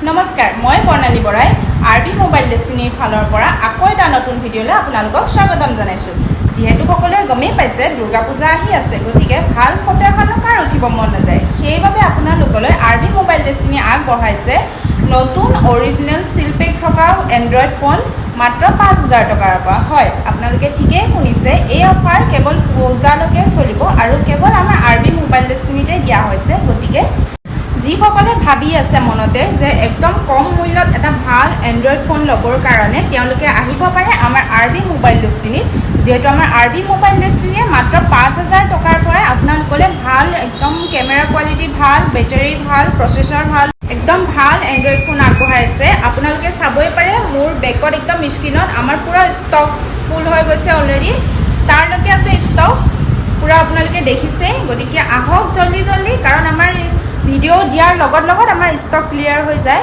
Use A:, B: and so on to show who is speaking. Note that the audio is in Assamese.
A: নমস্কাৰ, মই বৰ্ণালী বৰাই আৰবি মোবাইল ডেষ্টিনিৰ ফালৰ পৰা আকৌ এটা নতুন ভিডিঅ'লৈ আপোনালোকক স্বাগতম জনাইছোঁ। যিহেতু সকলোৱে গমেই পাইছে দুৰ্গা পূজা আহি আছে, গতিকে ভাল ফটো এখন কাৰ উঠিব মন নাযায়। সেইবাবে আপোনালোকলৈ আৰবি মোবাইল ডেষ্টিনি আগবঢ়াইছে নতুন অৰিজিনেল চিল পেক থকা এণ্ড্ৰইড ফোন মাত্ৰ ৫,০০০ টকাৰ পৰা। হয়, আপোনালোকে ঠিকেই শুনিছে, এই অফাৰ কেৱল পূজালৈকে চলিব আৰু কেৱল আমাৰ আৰবি মোবাইল ডেষ্টিনিতে দিয়া হৈছে। গতিকে যিসকলে ভাবি আছে মনতে যে একদম কম মূল্যত এটা ভাল এণ্ড্ৰইড ফোন ল'বৰ কাৰণে তেওঁলোকে আহিব পাৰে আমাৰ আৰবি মোবাইল ডেষ্টিনিত। যিহেতু আমাৰ আৰবি মোবাইল ডেষ্টিনিয়ে মাত্ৰ ৫,০০০ টকাৰ পৰাই আপোনালোকলৈ ভাল একদম কেমেৰা কোৱালিটি ভাল, বেটাৰী ভাল, প্ৰচেছৰ ভাল, একদম ভাল এণ্ড্ৰইড ফোন আগবঢ়াইছে। আপোনালোকে চাবই পাৰে মোৰ বেকত একদম স্ক্ৰীণত আমাৰ পূৰা ষ্টক ফুল হৈ গৈছে অলৰেডি, তাৰলৈকে আছে ষ্টক পূৰা আপোনালোকে দেখিছেই। গতিকে আহক জল্দি জল্দি, কাৰণ আমাৰ ভিডিঅ' দিয়াৰ লগত আমাৰ ষ্টক ক্লিয়াৰ হৈ যায়।